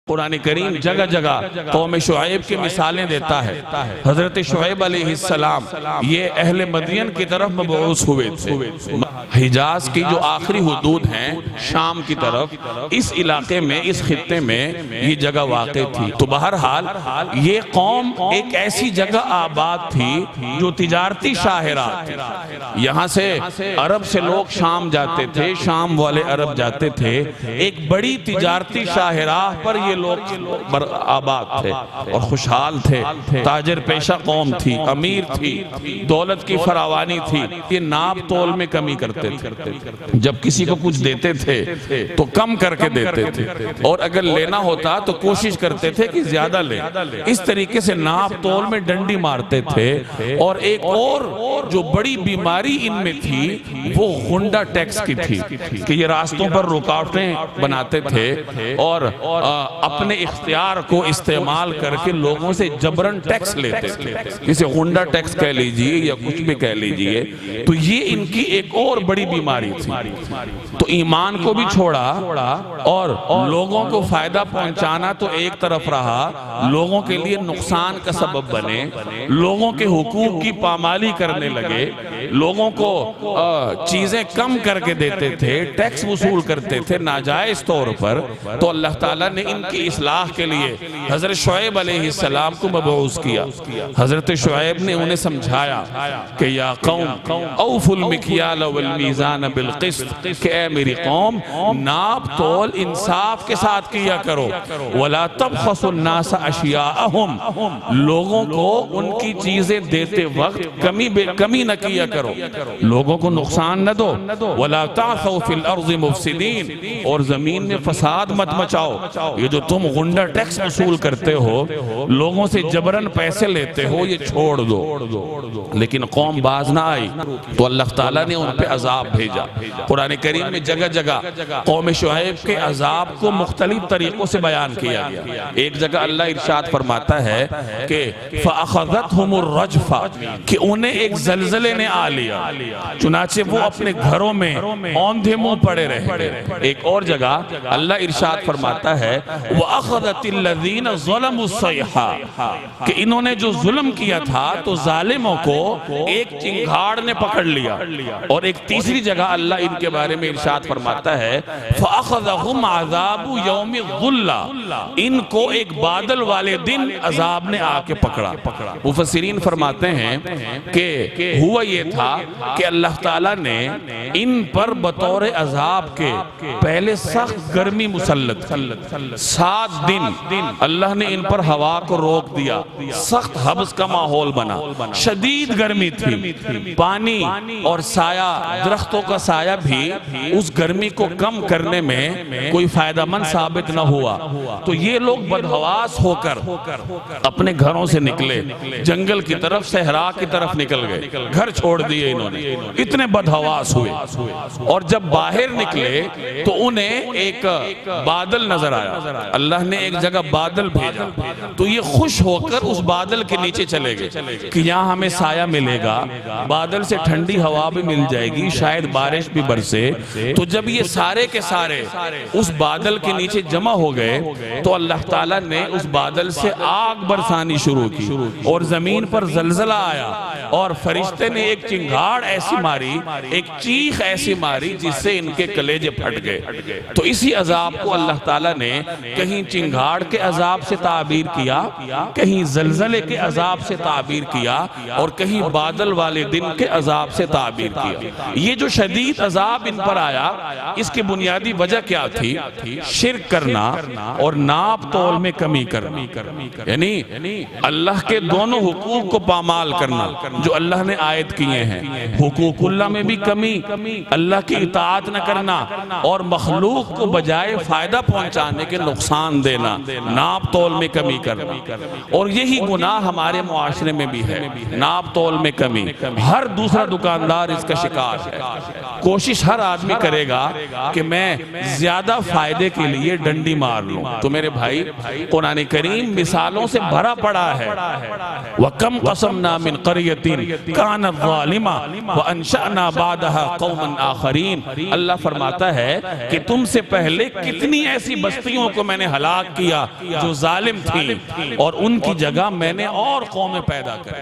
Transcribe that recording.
قرآن کریم جگہ جگہ قوم شعیب کی مثالیں دیتا ہے۔ حضرت شعیب علیہ السلام یہ اہل مدین کی طرف مبعوث ہوئے تھے۔ حجاز کی جو آخری حدود ہیں شام کی طرف، اس علاقے میں، اس خطے میں یہ جگہ واقع تھی۔ تو بہرحال یہ قوم ایک ایسی جگہ آباد تھی جو تجارتی شاہراہ تھی۔ یہاں سے عرب سے لوگ شام جاتے تھے، شام والے عرب جاتے تھے۔ ایک بڑی تجارتی شاہراہ پر یہ لوگ آباد تھے اور خوشحال تھے۔ تاجر پیشہ قوم تھی، امیر تھی، دولت کی فراوانی تھی۔ یہ ناپ تول میں کمی کرتے تھے۔ جب کسی کو کچھ دیتے تھے تو کم کر کے دیتے تھے، اور اگر لینا ہوتا تو کوشش کرتے تھے کہ زیادہ لیں۔ اس طریقے سے ناپ تول میں ڈنڈی مارتے تھے۔ اور ایک اور جو بڑی بیماری ان میں تھی وہ غنڈہ ٹیکس کی تھی کہ یہ راستوں پر رکاوٹیں بناتے تھے اور اپنے اختیار کو استعمال کر کے لوگوں سے جبرن ٹیکس لیتے تھے، جسے غنڈہ ٹیکس کہہ لیجئے یا کچھ بھی کہہ لیجئے۔ تو یہ ان کی ایک اور بڑی بیماری تھی۔ تو ایمان کو بھی چھوڑا اور لوگوں کو فائدہ پہنچانا تو ایک طرف رہا، لوگوں کے لیے نقصان کا سبب بنے، لوگوں کے حقوق کی پامالی کرنے لگے، لوگوں کو چیزیں کم کر کے دیتے تھے، ٹیکس وصول کرتے تھے ناجائز طور پر۔ تو اللہ تعالیٰ نے ان کی اصلاح کے لیے حضرت شعیب علیہ السلام کو مبعوث کیا۔ حضرت شعیب نے انہیں سمجھایا کہ یا قوم اوفوا المکیال والمیزان بالقسط، کہ اے میری قوم ناپ تول انصاف کے ساتھ کیا کرو، ولا تبخسوا الناس اشیاءہم، لوگوں کو ان کی چیزیں دیتے وقت کمی نہ کیا کرو، لوگوں کو نقصان نہ دو، ولا تعثوا فی الارض مفسدین، اور زمین میں فساد مت مچاؤ۔ یہ جو تم غنڈہ ٹیکس وصول کرتے ہو، لوگوں سے جبرن پیسے لیتے ہو، یہ چھوڑ دو۔ لیکن قوم باز نہ آئی تو اللہ تعالیٰ نے ان پہ عذاب بھیجا۔ قرآن کریم میں جگہ جگہ قوم شعیب کے عذاب کو مختلف طریقوں سے بیان کیا گیا۔ ایک جگہ اللہ ارشاد فرماتا ہے کہ فَأَخَذَتْهُمُ الرَّجْفَةُ، کہ انہیں ایک زلزلے نے آ لیا، چنانچہ وہ اپنے گھروں میں اوندھے منہ پڑے رہے۔ ایک اور جگہ اللہ ارشاد فرماتا ہے وَأَخَذَتِ الَّذِينَ ظَلَمُوا الصَّيْحَةُ، کہ انہوں نے جو ظلم کیا تھا تو ظالموں کو ایک چنگھاڑ نے پکڑ لیا۔ اور ایک تیسری جگہ اللہ ان کے بارے میں ارشاد فرماتا ہے فَأَخَذَهُمْ عَذَابُ يَوْمِ الظُّلَّةِ، ان کو ایک بادل والے دن عذاب نے آ کے پکڑا۔ مفسرین فرماتے ہیں کہ ہوا یہ تھا کہ اللہ تعالیٰ نے ان پر بطور عذاب کے پہلے سخت گرمی مسلط، 7 دن اللہ نے ان پر ہوا کو روک دیا، سخت حبس کا ماحول بنا، شدید گرمی تھی، پانی اور سایہ، درختوں کا سایہ بھی اس گرمی کو کم کرنے میں کوئی فائدہ مند ثابت نہ ہوا۔ تو یہ لوگ بدحواس ہو کر اپنے گھروں سے نکلے، جنگل کی طرف، صحرا کی طرف نکل گئے، گھر چھوڑ دیے انہوں نے، اتنے بدحواس ہوئے۔ اور جب باہر نکلے تو انہیں ایک بادل نظر آیا، اللہ نے ایک جگہ بادل بھیجا، تو یہ خوش ہو کر اس بادل کے نیچے چلے گئے کہ یہاں ہمیں سایہ ملے گا، بادل سے ٹھنڈی ہوا بھی مل جائے گی، شاید بارش بھی برسے۔ تو جب یہ سارے کے سارے اس بادل کے نیچے جمع ہو گئے تو اللہ تعالیٰ نے اس بادل سے آگ برسانی شروع کی، اور زمین پر زلزلہ آیا، اور فرشتے نے ایک چنگھاڑ ایسی ماری، ایک چیخ ایسی ماری جس سے ان کے کلیجے پھٹ گئے۔ تو اسی عذاب کو اللہ تعالیٰ نے کہیں چنگھاڑ کے عذاب سے تعبیر کیا، کہیں زلزلے کے عذاب سے تعبیر کیا، اور کہیں بادل والے دن کے عذاب سے تعبیر کیا۔ یہ جو شدید عذاب ان پر آیا، اس کی بنیادی وجہ کیا تھی؟ شرک کرنا اور ناپ تول میں کمی کرنا، یعنی اللہ کے دونوں حقوق کو پامال کرنا جو اللہ نے عائد کیے ہیں، حقوق اللہ میں بھی کمی، اللہ کی اطاعت نہ کرنا، اور مخلوق کو بجائے فائدہ پہنچانے کے نقصان دینا، ناپ تول میں کمی کرنا۔ اور یہی گناہ ہمارے معاشرے میں بھی ہے، ناپ تول میں کمی۔ ہر دوسرا دکاندار اس کا شکار ہے۔ کوشش ہر آدمی کرے گا کہ میں زیادہ فائدے کے لیے ڈنڈی مار لوں. تو میرے بھائی قرآن کریم مثالوں سے بھرا پڑا ہے. وَكَمْ قَسَمْنَا مِنْ قَرْيَةٍ كَانَتْ ظَالِمَةً وَأَنشَأْنَا بَعْدَهَا قَوْمًا آخَرِينَ. اللہ فرماتا ہے کہ تم سے پہلے کتنی ایسی بستیوں کو میں نے ہلاک کیا جو ظالم تھی، اور ان کی جگہ میں نے اور قومیں پیدا کر